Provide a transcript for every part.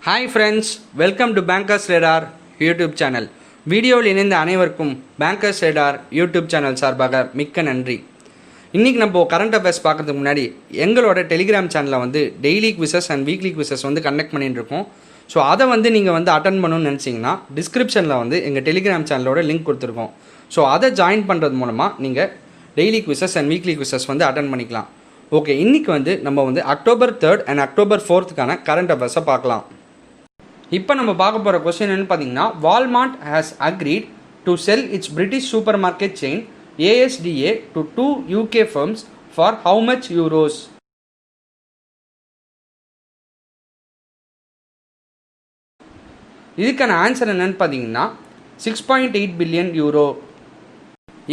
Hi friends, welcome to bankers radar YouTube channel. வீடியோவில் இணைந்த அனைவருக்கும் பேங்கர்ஸ் ரேடார் யூடியூப் சேனல் சார்பாக மிக்க நன்றி. இன்றைக்கி நம்ம கரண்ட் அஃபேர்ஸ் பார்க்குறதுக்கு முன்னாடி எங்களோட டெலிகிராம் சேனலில் வந்து daily quizzes and weekly quizzes வந்து கண்டக்ட் பண்ணிட்டு இருக்கோம். ஸோ அதை வந்து நீங்கள் வந்து அட்டன் பண்ணணும்னு நினச்சிங்கன்னா டிஸ்கிரிப்ஷனில் வந்து எங்கள் டெலிகிராம் சேனலோட லிங்க் கொடுத்துருக்கோம். ஸோ அதை ஜாயின் பண்ணுறது மூலமாக நீங்கள் daily quizzes and weekly quizzes வந்து அட்டன் பண்ணிக்கலாம். ஓகே, இன்றைக்கி வந்து நம்ம வந்து October 3 அண்ட் October 4 கரண்ட் அஃபேர்ஸை பார்க்கலாம். இப்போ நம்ம பார்க்க போகிற கொஸ்டின் என்னன்னு பார்த்தீங்கன்னா, Walmart has agreed to sell it's British super market chain ASDA to 2 UK firms for how much euros? இதுக்கான ஆன்சர் என்னன்னு பார்த்தீங்கன்னா 6.8 பில்லியன் யூரோ.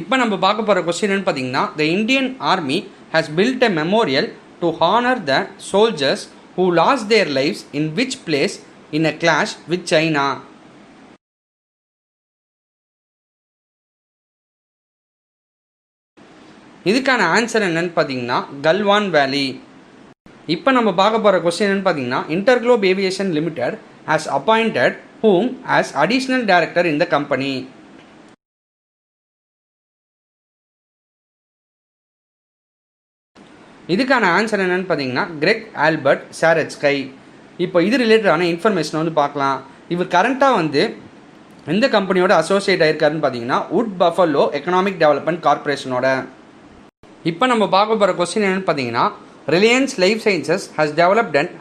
இப்போ நம்ம பார்க்க போகிற கொஸ்டின் என்னன்னு பார்த்தீங்கன்னா, the Indian army has built a memorial to honour the soldiers who lost their lifes in which place in a clash with China? இதுக்கான ஆன்சர் என்னன்னு பார்த்தீங்கன்னா கல்வான் வேலி. இப்போ நம்ம பார்க்க போகிற கொஸ்டின் என்னன்னு பார்த்தீங்கன்னா, InterGlobe aviation limited has appointed whom as additional director in the company? இதுக்கான ஆன்சர் என்னன்னு பார்த்தீங்கன்னா கிரெக் ஆல்பர்ட் சாரெட்ஸ்கை. இப்போ இது ரிலேட்டடான இன்ஃபர்மேஷனை வந்து பார்க்கலாம். இவர் கரண்ட்டாக வந்து எந்த கம்பெனியோட அசோசியேட் ஆகிருக்காருன்னு பார்த்தீங்கன்னா வுட் பஃபலோ எக்கனாமிக் டெவலப்மெண்ட் கார்பரேஷனோட. இப்போ நம்ம பார்க்க போகிற கொஸ்டின் என்னென்னு பார்த்தீங்கன்னா, Reliance Life Sciences has developed an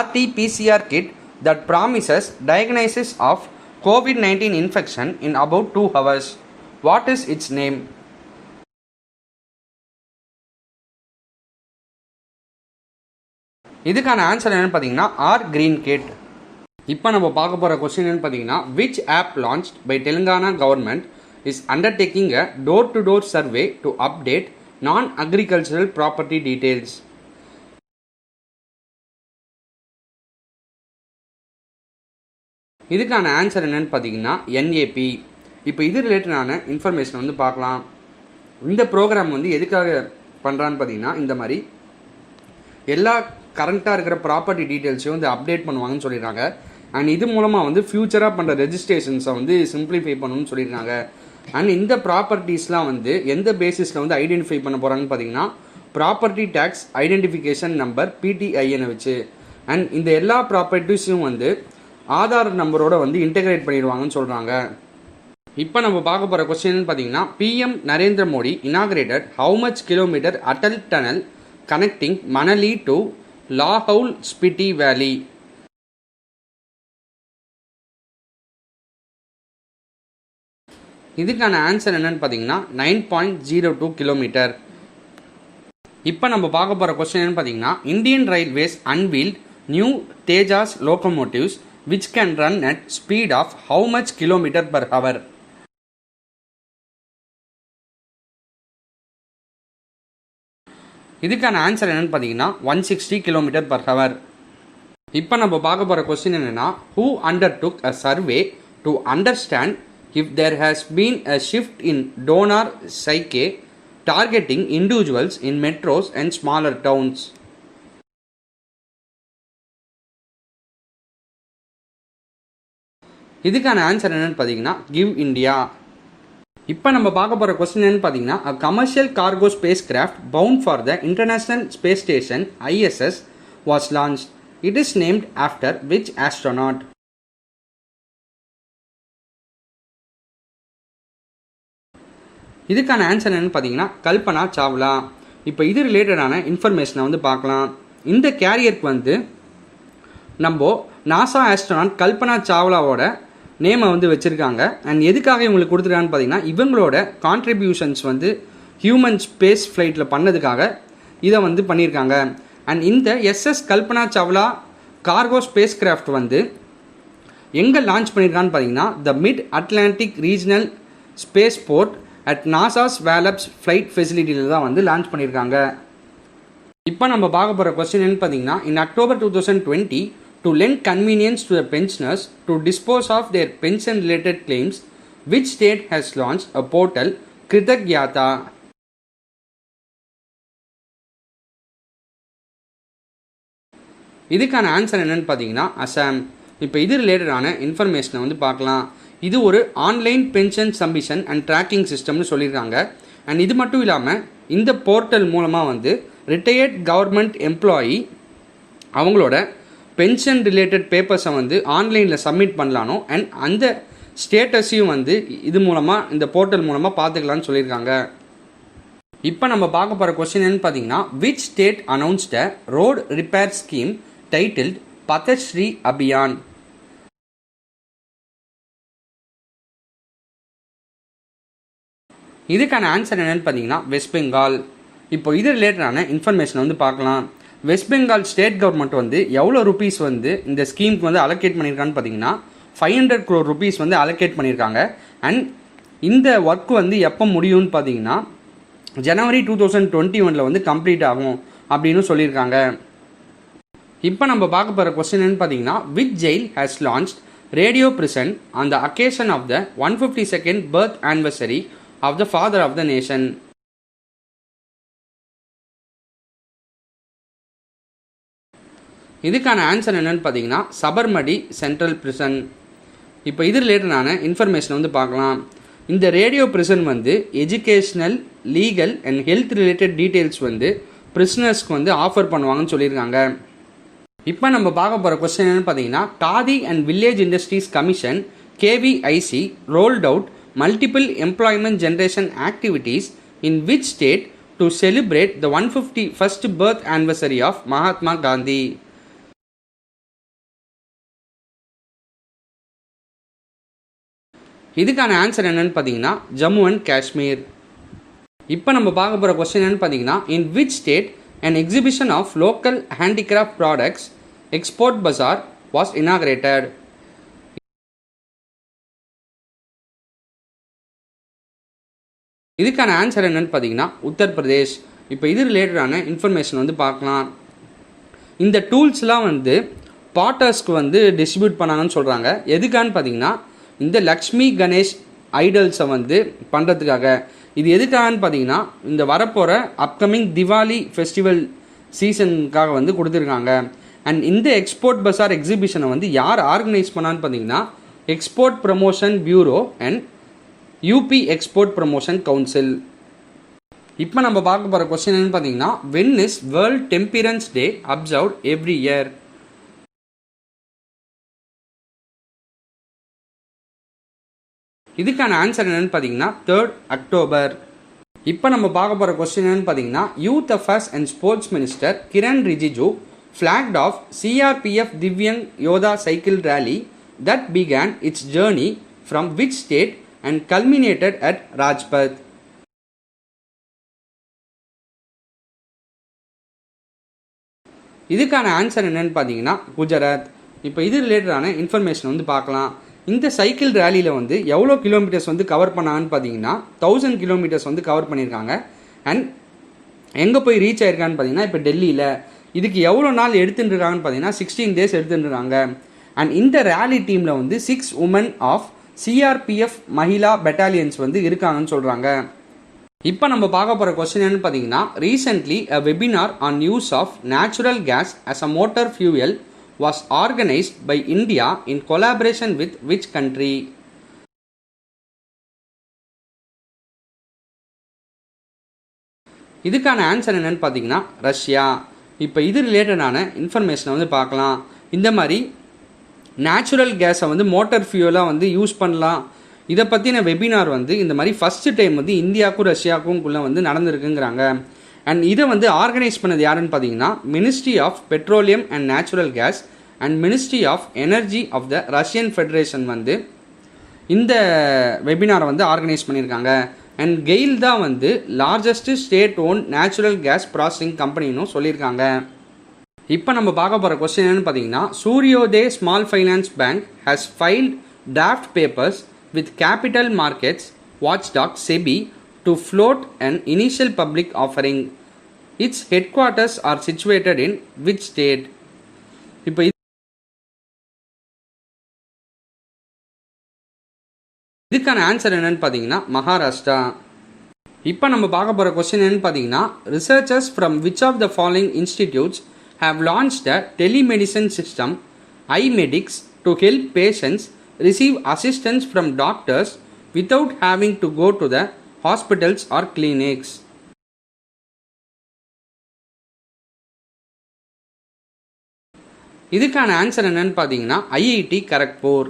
RT-PCR kit that promises diagnosis of COVID-19 infection in about 2 hours. What is its name? இதுக்கான ஆன்சர் என்னென்னு பார்த்தீங்கன்னா ஆர் கிரீன் கிட். இப்போ நம்ம பார்க்க போகிற கொஸ்டின் என்னென்னு பார்த்தீங்கன்னா, which app launched by Telangana government is undertaking a door to door survey to update non agricultural property details? இதுக்கான ஆன்சர் என்னென்னு பார்த்தீங்கன்னா NAP. இப்போ இது ரிலேட்டடான இன்ஃபர்மேஷன் வந்து பார்க்கலாம். இந்த ப்ரோக்ராம் வந்து எதுக்காக பண்ணுறான்னு பார்த்தீங்கன்னா, இந்த மாதிரி எல்லா கரண்ட்டாக இருக்கிற ப்ராப்பர்ட்டி டீட்டெயில்ஸையும் வந்து அப்டேட் பண்ணுவாங்கன்னு சொல்லிடுறாங்க. அண்ட் இது மூலமாக வந்து ஃப்யூச்சராக பண்ணுற ரெஜிஸ்ட்ரேஷன்ஸை வந்து சிம்பிளிஃபை பண்ணணும்னு சொல்லியிருக்காங்க. அண்ட் இந்த ப்ராப்பர்ட்டிஸ்லாம் வந்து எந்த பேசிஸில் வந்து ஐடென்டிஃபை பண்ண போகிறாங்கன்னு பார்த்தீங்கன்னா, property tax identification number PTIN வச்சு. அண்ட் இந்த எல்லா ப்ராப்பர்ட்டிஸையும் வந்து ஆதார் நம்பரோட வந்து இன்டெகிரேட் பண்ணிடுவாங்கன்னு சொல்கிறாங்க. இப்போ நம்ம பார்க்க போகிற கொஸ்டின் பார்த்தீங்கன்னா, PM Narendra Modi inaugurated how much kilometre Atal tunnel connecting Manali to Lahaul Spiti வேலி? இதுக்கான ஆன்சர் என்னன்னு பார்த்தீங்கன்னா 9.02 கிலோமீட்டர். இப்போ நம்ம பார்க்க போகிற கொஸ்டின் என்னன்னு பார்த்தீங்கன்னா, Indian Railways unveiled new Tejas locomotives which can run at speed of how much kilometer per hour? இதுக்கான ஆன்சர் என்னன்னு பார்த்தீங்கன்னா 160 கிலோமீட்டர் பர் ஹவர். இப்போ நம்ம பார்க்க போகிற கொஸ்டின் என்னென்னா, who undertook a survey to understand if there has been a shift in donor psyche targeting individuals in metros and smaller towns? இதுக்கான answer என்னன்னு பார்த்தீங்கன்னா கிவ் இண்டியா. இப்போ நம்ம பார்க்க போகிற கொஸ்டின் என்னன்னு பார்த்தீங்கன்னா, a commercial cargo spacecraft bound for the International Space Station ISS was launched. It is named after which astronaut? இதுக்கான ஆன்சர் என்னன்னு பார்த்தீங்கன்னா கல்பனா சாவ்லா. இப்போ இது ரிலேட்டடான இன்ஃபர்மேஷனை வந்து பார்க்கலாம். இந்த கேரியருக்கு வந்து நம்ம நாசா ஆஸ்ட்ரோனாட் கல்பனா சாவ்லாவோட நேமை வந்து வச்சுருக்காங்க. அண்ட் எதுக்காக இவங்களுக்கு கொடுத்துருக்கான்னு பார்த்தீங்கன்னா, இவங்களோட கான்ட்ரிபியூஷன்ஸ் வந்து ஹியூமன் ஸ்பேஸ் ஃப்ளைட்டில் பண்ணதுக்காக இதை வந்து பண்ணியிருக்காங்க. அண்ட் இந்த SS Kalpana Chawla cargo spacecraft வந்து எங்கே லான்ச் பண்ணியிருக்கான்னு பார்த்தீங்கன்னா, the mid Atlantic regional spaceport at NASA's Wallops flight ஃபெசிலிட்டியில் தான் வந்து லான்ச் பண்ணியிருக்காங்க. இப்போ நம்ம பார்க்க போகிற கொஸ்டின் என்னன்னு பார்த்தீங்கன்னா, இன் October 2020 to lend convenience to the pensioners to dispose of their pension related claims, which state has launched a portal Kritagyata? இதுக்கான ஆன்சர் என்னன்னு பார்த்தீங்கன்னா அசாம். இப்போ இது ரிலேட்டடான இன்ஃபர்மேஷனை வந்து பார்க்கலாம். இது ஒரு online pension submission and tracking சிஸ்டம்னு சொல்லியிருக்காங்க. அண்ட் இது மட்டும் இல்லாமல் இந்த போர்ட்டல் மூலமாக வந்து ரிட்டையர்ட் கவர்மெண்ட் எம்ப்ளாயி அவங்களோட பென்ஷன் ரிலேட்டட் பேப்பர்ஸை வந்து ஆன்லைனில் சப்மிட் பண்ணலானோ அண்ட் அந்த ஸ்டேட்டஸையும் வந்து இது மூலமாக இந்த போர்ட்டல் மூலமாக பார்த்துக்கலான்னு சொல்லியிருக்காங்க. இப்போ நம்ம பார்க்க போகிற கொஸ்டின் என்னன்னு பார்த்தீங்கன்னா, which state announced a road repair scheme titled Pathashree Abhiyan? இதுக்கான ஆன்சர் என்னன்னு பார்த்தீங்கன்னா வெஸ்ட் பெங்கால். இப்போ இது ரிலேட்டடான இன்ஃபர்மேஷன் வந்து பார்க்கலாம். வெஸ்ட் பெங்கால் ஸ்டேட் கவர்மெண்ட் வந்து எவ்வளோ ருபீஸ் வந்து இந்த ஸ்கீமுக்கு வந்து அலோகேட் பண்ணியிருக்கான்னு பார்த்தீங்கன்னா 500 crore rupees வந்து அலோகேட் பண்ணியிருக்காங்க. அண்ட் இந்த ஒர்க் வந்து எப்போ முடியும்னு பார்த்தீங்கன்னா ஜனவரி 2021 வந்து கம்ப்ளீட் ஆகும் அப்படின்னு சொல்லியிருக்காங்க. இப்போ நம்ம பார்க்க போகிற கொஸ்டின் என்னன்னு பார்த்தீங்கன்னா, which jail has launched radio prison on the occasion of the 152nd birth anniversary of the father of the nation? இதுக்கான ஆன்சர் என்னன்னு பார்த்தீங்கன்னா சபர்மதி சென்ட்ரல் பிரிசன். இப்போ இது ரிலேட்டடான இன்ஃபர்மேஷன் வந்து பார்க்கலாம். இந்த ரேடியோ பிரிசன் வந்து educational, legal and health related details வந்து பிரிசனர்ஸ்க்கு வந்து ஆஃபர் பண்ணுவாங்கன்னு சொல்லியிருக்காங்க. இப்போ நம்ம பார்க்க போகிற கொஸ்டின் என்னன்னு பார்த்தீங்கன்னா, Khadi and village industries commission KVIC rolled out multiple employment generation activities in which state to celebrate the 151st birth anniversary of Mahatma Gandhi? இதுக்கான ஆன்சர் என்னன்னு பார்த்தீங்கன்னா ஜம்மு அண்ட் காஷ்மீர். இப்போ நம்ம பார்க்க போகிற கொஸ்டின் என்னன்னு பார்த்தீங்கன்னா, in which state an exhibition of local handicraft products export bazaar was inaugurated? இதுக்கான ஆன்சர் என்னன்னு பார்த்தீங்கன்னா உத்தரப்பிரதேஷ். இப்போ இது ரிலேட்டடான இன்ஃபர்மேஷன் வந்து பார்க்கலாம். இந்த டூல்ஸ்லாம் வந்து பாட்டர்ஸ்க்கு வந்து டிஸ்ட்ரிபியூட் பண்ணாங்கன்னு சொல்கிறாங்க. எதுக்கான்னு பார்த்தீங்கன்னா இந்த லக்ஷ்மி கணேஷ் ஐடல்ஸை வந்து பண்ணுறதுக்காக. இது எதுக்காகன்னு பார்த்தீங்கன்னா இந்த வரப்போகிற அப்கமிங் திவாலி ஃபெஸ்டிவல் சீசனுக்காக வந்து கொடுத்துருக்காங்க. அண்ட் இந்த எக்ஸ்போர்ட் பஸார் எக்ஸிபிஷனை வந்து யார் ஆர்கனைஸ் பண்ணான்னு பார்த்தீங்கன்னா export promotion bureau and UP export promotion council. இப்போ நம்ம பார்க்க போகிற கொஸ்டின் என்னன்னு பார்த்தீங்கன்னா, when is world temperance day observed every year? இதுக்கான ஆன்சர் என்னன்னு பார்த்தீங்கன்னா 3rd October. இப்போ நம்ம பார்க்க போகிற கொஸ்டின் என்னன்னு பார்த்தீங்கன்னா, youth affairs and sports minister Kiren Rijiju flagged off CRPF Divyang Yoda cycle rally that began its journey from which state and culminated at Rajpath? இதுக்கான ஆன்சர் என்னன்னு பார்த்தீங்கன்னா குஜராத். இப்போ இது ரிலேட்டடான இன்ஃபர்மேஷன் வந்து பார்க்கலாம். இந்த சைக்கிள் ரேலியில் வந்து எவ்வளோ கிலோமீட்டர்ஸ் வந்து கவர் பண்ணாங்கன்னு பார்த்தீங்கன்னா 1000 கிலோமீட்டர்ஸ் வந்து கவர் பண்ணியிருக்காங்க. அண்ட் எங்கே போய் ரீச் ஆயிருக்கான்னு பார்த்தீங்கன்னா இப்போ டெல்லியில். இதுக்கு எவ்வளோ நாள் எடுத்துட்டுருக்காங்கன்னு பார்த்தீங்கன்னா 16 days எடுத்துட்டுருக்காங்க. அண்ட் இந்த ரேலி டீமில் வந்து 6 women of CRPF Mahila battalions வந்து இருக்காங்கன்னு சொல்கிறாங்க. இப்போ நம்ம பார்க்க போகிற கொஸ்டின் என்னன்னு பார்த்தீங்கன்னா, recently a webinar on use of natural gas as a motor fuel was organized by India in collaboration with which country? இதுக்கான ஆன்சர் என்னன்னு பார்த்தீங்கன்னா ரஷ்யா. இப்போ இது ரிலேட்டடான இன்ஃபர்மேஷனை வந்து பார்க்கலாம். இந்த மாதிரி நேச்சுரல் கேஸை வந்து மோட்டார் ஃபியூலாக வந்து யூஸ் பண்ணலாம், இதை பற்றின வெபினார் வந்து இந்த மாதிரி ஃபஸ்ட்டு டைம் வந்து இந்தியாவுக்கும் ரஷ்யாவுக்கும்குள்ளே வந்து நடந்திருக்குங்கிறாங்க. அண்ட் இதை வந்து ஆர்கனைஸ் பண்ணது யாருன்னு பார்த்தீங்கன்னா ministry of petroleum and natural gas and ministry of energy of the Russian federation வந்து இந்த வெபினாரை வந்து ஆர்கனைஸ் பண்ணியிருக்காங்க. அண்ட் கெயில் தான் வந்து largest state owned natural gas processing கம்பெனின்னு சொல்லியிருக்காங்க. இப்போ நம்ம பார்க்க போகிற கொஸ்டின் என்னன்னு பார்த்தீங்கன்னா, Suryoday small finance bank has filed draft papers with capital markets watchdog SEBI to float an initial public offering. Its headquarters are situated in which state? இப்போ இதுக்கான ஆன்சர் என்னன்னு பார்த்தீங்கன்னா மகாராஷ்டிரா. இப்போ நம்ம பார்க்க போகிற கொஸ்டின் என்னன்னு பார்த்தீங்கன்னா, researchers from which of the following institutes have launched a telemedicine system iMedix to help patients receive assistance from doctors without having to go to the hospitals or clinics. இதுக்கான answer என்னன்னு பார்த்தீங்கன்னா IIT Kharagpur.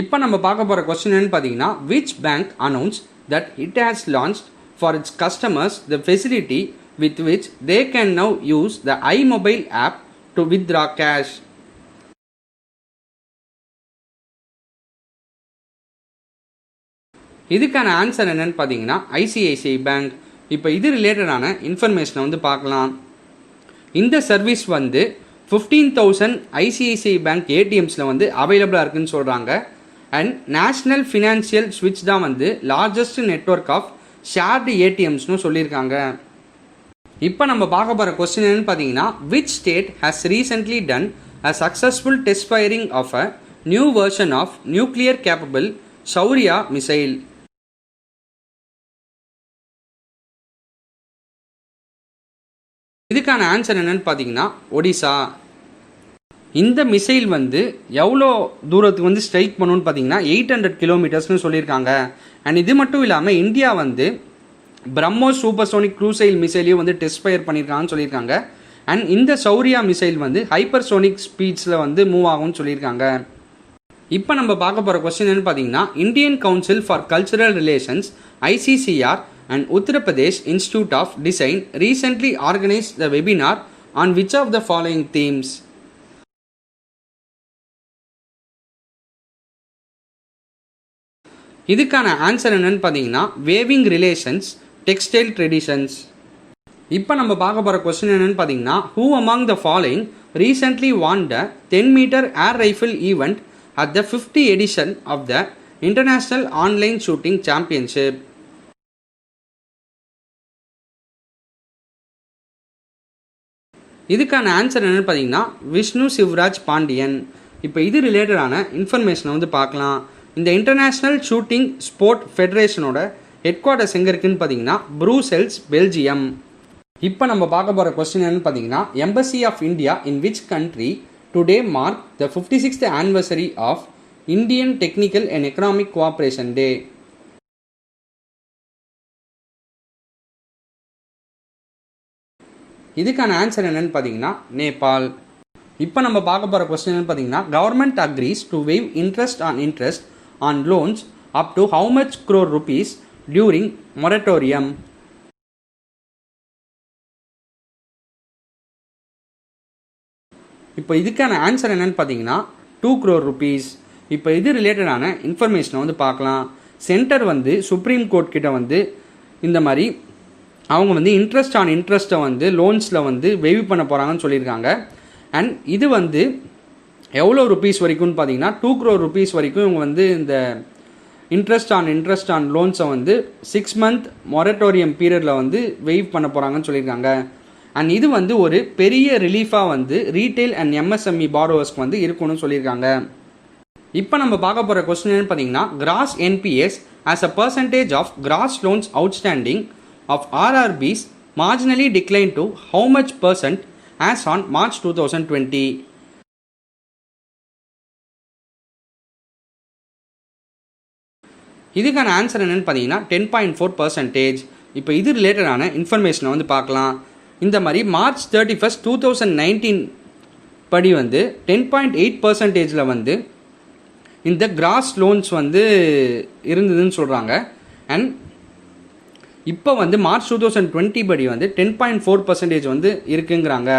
இப்போ நம்ம பார்க்க போகிற question என்னன்னு பார்த்தீங்கன்னா which bank announced that it has launched for its customers the facility with which they can now use the iMobile app to withdraw cash. இதுக்கான ஆன்சர் என்னன்னு பார்த்தீங்கன்னா ஐசிஐசிஐ பேங்க். இப்போ இது ரிலேட்டடான இன்ஃபர்மேஷனை வந்து பார்க்கலாம். இந்த சர்வீஸ் வந்து 15,000 ஐசிஐசிஐ பேங்க் ஏடிஎம்ஸில் வந்து அவைலபிளாக இருக்குன்னு சொல்கிறாங்க. அண்ட் நேஷ்னல் ஃபினான்ஷியல் ஸ்விட்ச் தான் வந்து லார்ஜஸ்ட் நெட்வொர்க் ஆஃப் ஷேர்டு ஏடிஎம்ஸ்னு சொல்லியிருக்காங்க. இப்போ நம்ம பார்க்க போகிற கொஸ்டின் என்னன்னு பார்த்தீங்கன்னா which state has recently done a successful test firing of a new version of nuclear capable Shaurya missile. இதுக்கான ஆன்சர் என்னன்னு பார்த்தீங்கன்னா ஒடிசா. இந்த மிசைல் வந்து எவ்வளோ தூரத்துக்கு வந்து ஸ்ட்ரைக் பண்ணணும்னு பார்த்தீங்கன்னா 800 கிலோமீட்டர்ஸ்னு சொல்லியிருக்காங்க. அண்ட் இது மட்டும் இல்லாமல் இந்தியா வந்து பிரம்மோஸ் சூப்பர்சோனிக் க்ரூசைல் மிசைலையும் வந்து டெஸ்ட் ஃபயர் பண்ணியிருக்காங்கன்னு சொல்லியிருக்காங்க. அண்ட் இந்த சௌரியா மிசைல் வந்து ஹைப்பர்சோனிக் ஸ்பீட்ஸில் வந்து மூவ் ஆகும்னு சொல்லியிருக்காங்க. இப்போ நம்ம பார்க்க போகிற கொஸ்டின் என்னன்னு பார்த்தீங்கன்னா Indian council for cultural relations ICCR and Uttar Pradesh Institute of Design recently organized the webinar on which of the following themes? இதுக்கான ஆன்சர் என்னன்னு பார்த்தீங்கன்னா வேவிங் ரிலேஷன்ஸ் டெக்ஸ்டைல் ட்ரெடிஷன்ஸ். இப்போ நம்ம பார்க்க போகிற கொஸ்டின் என்னன்னு பார்த்தீங்கன்னா who among the following recently won the 10-meter air rifle event at the 50th edition of the International Online Shooting Championship? இதுக்கான ஆன்சர் என்னன்னு பார்த்தீங்கன்னா விஷ்ணு சிவராஜ் பாண்டியன். இப்போ இது ரிலேட்டடான இன்ஃபர்மேஷனை வந்து பார்க்கலாம். இந்த இன்டர்நேஷ்னல் ஷூட்டிங் ஸ்போர்ட் ஃபெடரேஷனோட ஹெட் குவார்ட்டர்ஸ் எங்கே இருக்குன்னு பார்த்தீங்கன்னா ப்ரூசெல்ஸ், பெல்ஜியம். இப்போ நம்ம பார்க்க போகிற கொஸ்டின் என்னன்னு பார்த்தீங்கன்னா embassy of India in which country today mark the 56th anniversary of Indian technical and economic cooperation day? இதுக்கான ஆன்சர் என்னன்னு பார்த்தீங்கன்னா நேபாள். இப்போ நம்ம பார்க்க போகிற கொஸ்டின் என்னன்னு பார்த்தீங்கன்னா government agrees to wave interest on loans up to how much crore rupees during moratorium? இப்போ இதுக்கான ஆன்சர் என்னன்னு பார்த்தீங்கன்னா 2 crore rupees. இப்போ இது ரிலேட்டடான இன்ஃபர்மேஷனை வந்து பார்க்கலாம். சென்டர் வந்து சுப்ரீம் கோர்ட் கிட்ட வந்து இந்த மாதிரி அவங்க வந்து இன்ட்ரெஸ்ட்டை வந்து லோன்ஸில் வந்து வெய்வ் பண்ண போகிறாங்கன்னு சொல்லியிருக்காங்க. அண்ட் இது வந்து எவ்வளோ ருபீஸ் வரைக்கும்னு பார்த்தீங்கன்னா 2 crore rupees வரைக்கும் இவங்க வந்து இந்த இன்ட்ரெஸ்ட் ஆன் லோன்ஸை வந்து 6 month மொரட்டோரியம் பீரியடில் வந்து வெய்வ் பண்ண போகிறாங்கன்னு சொல்லியிருக்காங்க. அண்ட் இது வந்து ஒரு பெரிய ரிலீஃபாக வந்து ரீட்டைல் அண்ட் MSME பாரோவர்ஸ்க்கு வந்து இருக்குன்னு சொல்லியிருக்காங்க. இப்போ நம்ம பார்க்க போகிற கொஸ்டின் என்னன்னு பார்த்தீங்கன்னா cross NPS as a percentage of gross loans outstanding of RRBs marginally declined to how much percent as on March 2020? இதுக்கான ஆன்சர் என்னன்னு பார்த்தீங்கன்னா 10.4%. இப்போ இது ரிலேட்டடான இன்ஃபர்மேஷனை வந்து பார்க்கலாம். இந்த மாதிரி March 31st 2019 படி வந்து 10.8% வந்து இந்த கிராஸ் லோன்ஸ் வந்து இருந்ததுன்னு சொல்கிறாங்க. அண்ட் இப்போ வந்து March 2020 படி வந்து 10.4% வந்து இருக்குங்கிறாங்க.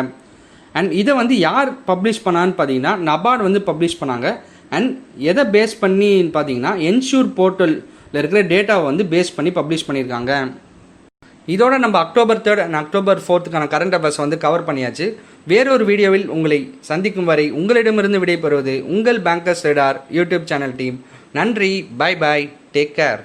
அண்ட் இதை வந்து யார் பப்ளிஷ் பண்ணான்னு பார்த்தீங்கன்னா நபார்டு வந்து பப்ளிஷ் பண்ணாங்க. அண்ட் எதை பேஸ் பண்ணின்னு பார்த்தீங்கன்னா என்ஷூர் போர்ட்டலில் இருக்கிற டேட்டாவை வந்து பேஸ் பண்ணி பப்ளிஷ் பண்ணியிருக்காங்க. இதோட நம்ம October 3rd and October 4th current affairs வந்து கவர் பண்ணியாச்சு. வேறொரு வீடியோவில் உங்களை சந்திக்கும் வரை உங்களிடமிருந்து விடைபெறுவது உங்கள் bankers radar YouTube channel team. நன்றி, பை பாய், டேக் கேர்.